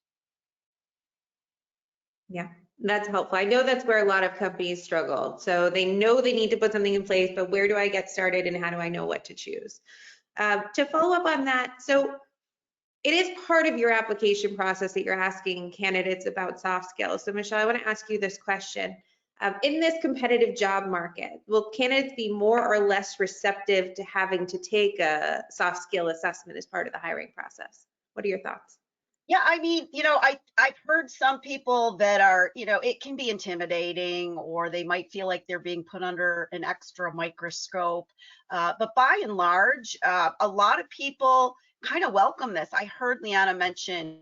Yeah, that's helpful. I know that's where a lot of companies struggle. So they know they need to put something in place, but where do I get started and how do I know what to choose? To follow up on that, so it is part of your application process that you're asking candidates about soft skills. So Michelle, I want to ask you this question. In this competitive job market, will candidates be more or less receptive to having to take a soft skill assessment as part of the hiring process? What are your thoughts? Yeah, I mean, I've heard some people that are, it can be intimidating, or they might feel like they're being put under an extra microscope. But by and large, a lot of people kind of welcome this. I heard Liana mention,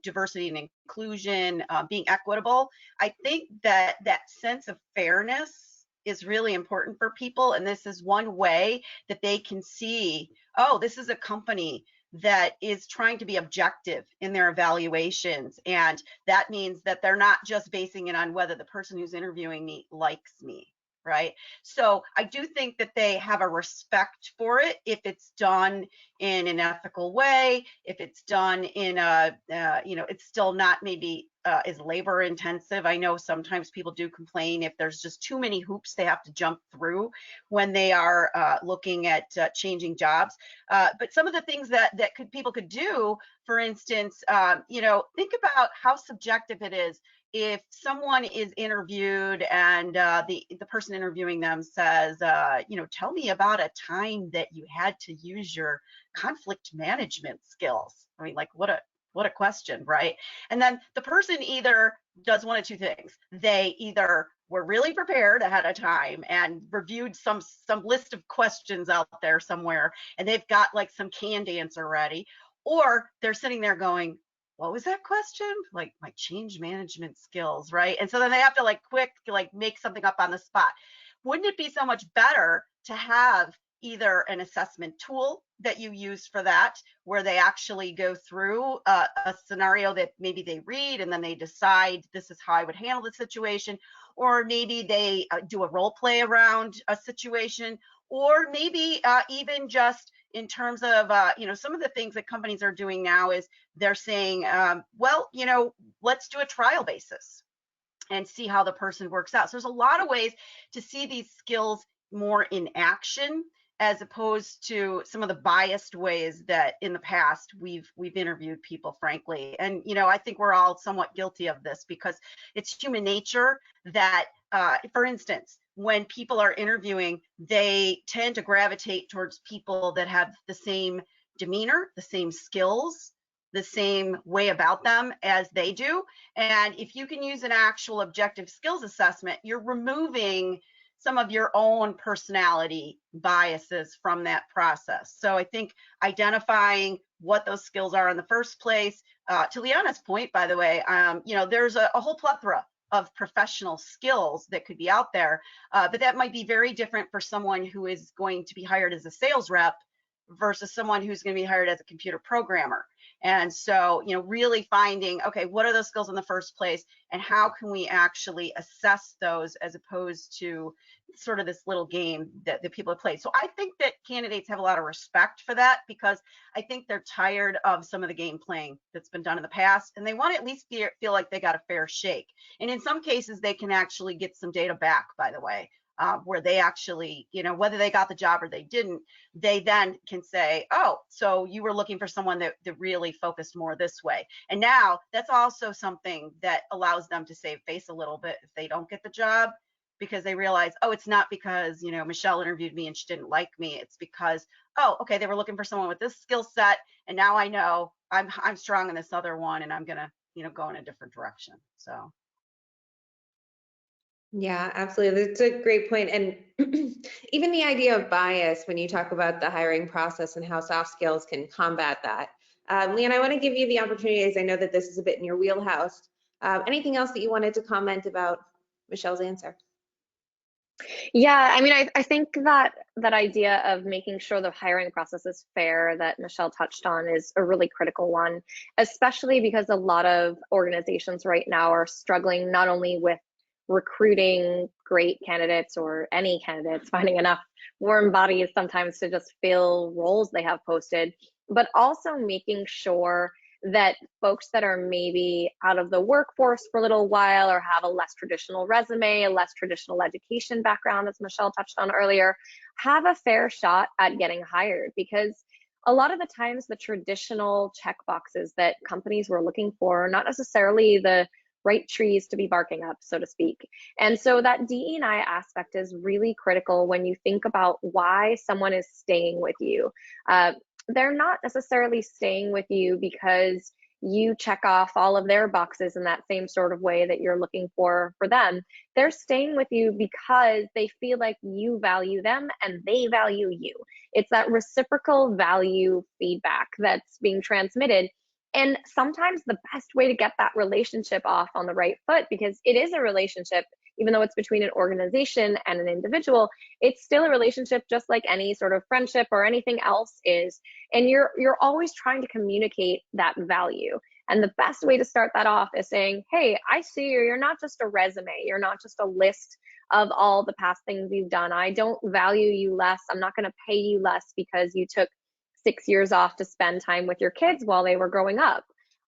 diversity and inclusion, being equitable. I think that sense of fairness is really important for people. And this is one way that they can see, oh, this is a company that is trying to be objective in their evaluations. And that means that they're not just basing it on whether the person who's interviewing me likes me, right? So I do think that they have a respect for it if it's done in an ethical way, if it's done in a, it's still not maybe is labor intensive. I know sometimes people do complain if there's just too many hoops they have to jump through when they are looking at changing jobs. But some of the things that people could do, for instance, think about how subjective it is if someone is interviewed and the person interviewing them says, tell me about a time that you had to use your conflict management skills. I mean, like, what a question, right? And then the person either does one of two things. They either were really prepared ahead of time and reviewed some list of questions out there somewhere, and they've got like some canned answer ready, or they're sitting there going, what was that question? Like, my change management skills, right? And so then they have to quick make something up on the spot. Wouldn't it be so much better to have either an assessment tool that you use for that, where they actually go through a scenario that maybe they read and then they decide this is how I would handle the situation, or maybe they do a role play around a situation, or maybe even just in terms of, some of the things that companies are doing now is they're saying, let's do a trial basis and see how the person works out. So there's a lot of ways to see these skills more in action, as opposed to some of the biased ways that in the past we've interviewed people, frankly. And I think we're all somewhat guilty of this, because it's human nature that, for instance, when people are interviewing, they tend to gravitate towards people that have the same demeanor, the same skills, the same way about them as they do. And if you can use an actual objective skills assessment, you're removing some of your own personality biases from that process. So I think identifying what those skills are in the first place, to Liana's point, by the way, there's a whole plethora of professional skills that could be out there, but that might be very different for someone who is going to be hired as a sales rep versus someone who's going to be hired as a computer programmer. And so, really finding, okay, what are those skills in the first place, and how can we actually assess those, as opposed to sort of this little game that people have played. So I think that candidates have a lot of respect for that, because I think they're tired of some of the game playing that's been done in the past, and they want to at least feel like they got a fair shake. And in some cases, they can actually get some data back, by the way, where they actually, whether they got the job or they didn't, they then can say, oh, so you were looking for someone that really focused more this way. And now that's also something that allows them to save face a little bit if they don't get the job. because they realize, oh, it's not because, Michelle interviewed me and she didn't like me. It's because, oh, okay, they were looking for someone with this skill set, and now I know I'm strong in this other one, and I'm gonna, go in a different direction. So. Yeah, absolutely. That's a great point. And even the idea of bias, when you talk about the hiring process and how soft skills can combat that. Leanne, I want to give you the opportunity, as I know that this is a bit in your wheelhouse. Anything else that you wanted to comment about Michelle's answer? Yeah, I mean, I think that that idea of making sure the hiring process is fair that Michelle touched on is a really critical one, especially because a lot of organizations right now are struggling not only with recruiting great candidates or any candidates, finding enough warm bodies sometimes to just fill roles they have posted, but also making sure that folks that are maybe out of the workforce for a little while or have a less traditional resume, a less traditional education background, as Michelle touched on earlier, have a fair shot at getting hired. Because a lot of the times the traditional check boxes that companies were looking for are not necessarily the right trees to be barking up, so to speak. And so that DE&I aspect is really critical when you think about why someone is staying with you. They're not necessarily staying with you because you check off all of their boxes in that same sort of way that you're looking for them. They're staying with you because they feel like you value them and they value you. It's that reciprocal value feedback that's being transmitted. And sometimes the best way to get that relationship off on the right foot, because it is a relationship, even though it's between an organization and an individual, it's still a relationship just like any sort of friendship or anything else is. And you're always trying to communicate that value. And the best way to start that off is saying, hey, I see you. You're not just a resume. You're not just a list of all the past things you've done. I don't value you less. I'm not going to pay you less because you took 6 years off to spend time with your kids while they were growing up.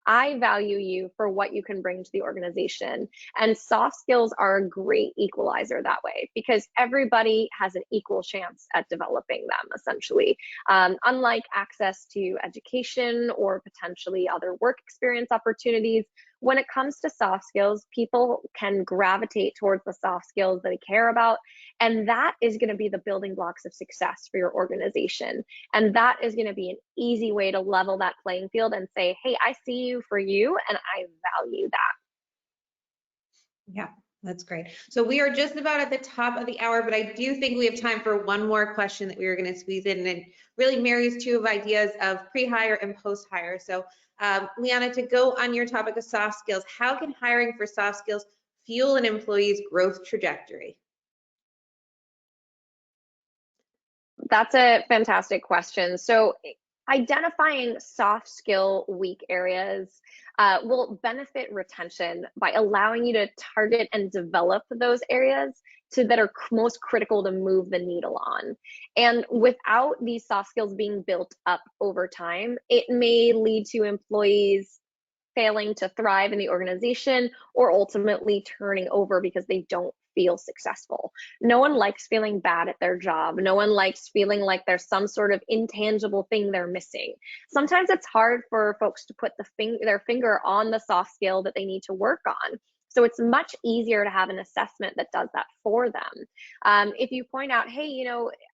I value you for what you can bring to the organization. And soft skills are a great equalizer that way, because everybody has an equal chance at developing them, essentially. Unlike access to education or potentially other work experience opportunities, when it comes to soft skills, people can gravitate towards the soft skills that they care about. And that is going to be the building blocks of success for your organization. And that is going to be an easy way to level that playing field and say, hey, I see you for you and I value that. Yeah, that's great. So we are just about at the top of the hour, but I do think we have time for one more question that we are going to squeeze in, and it really marries two of ideas of pre-hire and post-hire. So Liana, to go on your topic of soft skills, how can hiring for soft skills fuel an employee's growth trajectory? That's a fantastic question. So identifying soft skill weak areas will benefit retention by allowing you to target and develop those areas that are most critical to move the needle on. And without these soft skills being built up over time, it may lead to employees failing to thrive in the organization or ultimately turning over because they don't feel successful. No one likes feeling bad at their job. No one likes feeling like there's some sort of intangible thing they're missing. Sometimes it's hard for folks to put their finger on the soft skill that they need to work on. So it's much easier to have an assessment that does that for them. If you point out, hey,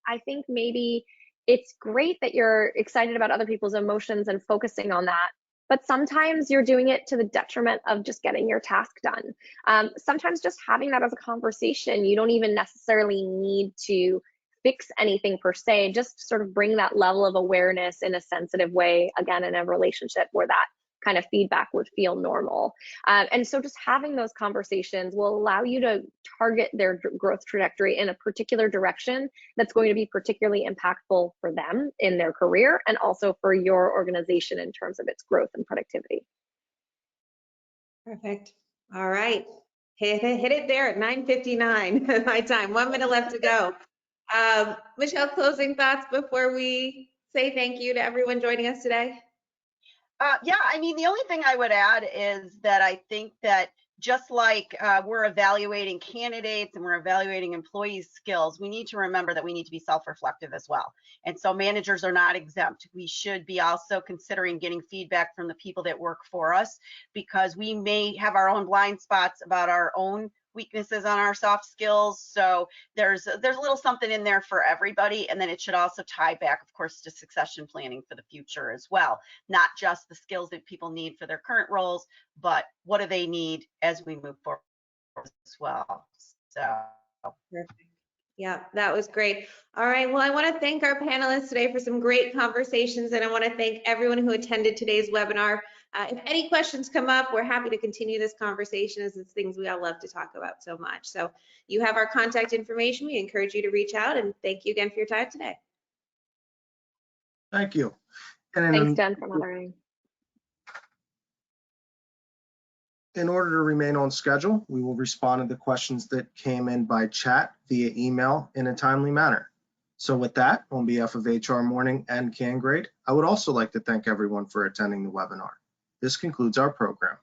I think maybe it's great that you're excited about other people's emotions and focusing on that, but sometimes you're doing it to the detriment of just getting your task done. Sometimes just having that as a conversation, you don't even necessarily need to fix anything per se, just sort of bring that level of awareness in a sensitive way, again, in a relationship where that kind of feedback would feel normal. And so just having those conversations will allow you to target their growth trajectory in a particular direction that's going to be particularly impactful for them in their career and also for your organization in terms of its growth and productivity. Perfect. All right. Hit it there at 9:59 my time. 1 minute left to go. Michelle, closing thoughts before we say thank you to everyone joining us today? Yeah, I mean, the only thing I would add is that I think that just like we're evaluating candidates and we're evaluating employees' skills, we need to remember that we need to be self-reflective as well. And so managers are not exempt. We should be also considering getting feedback from the people that work for us, because we may have our own blind spots about our own weaknesses on our soft skills. So there's a little something in there for everybody. And then it should also tie back, of course, to succession planning for the future as well. Not just the skills that people need for their current roles, but what do they need as we move forward as well. So. Perfect. Yeah, that was great. All right, well, I want to thank our panelists today for some great conversations, and I want to thank everyone who attended today's webinar. If any questions come up, we're happy to continue this conversation, as it's things we all love to talk about so much. So you have our contact information. We encourage you to reach out, and thank you again for your time today. Thank you. And Thanks, Jen, for moderating. in order to remain on schedule, we will respond to the questions that came in by chat via email in a timely manner. So with that, on behalf of HR Morning and Cangrade, I would also like to thank everyone for attending the webinar. This concludes our program.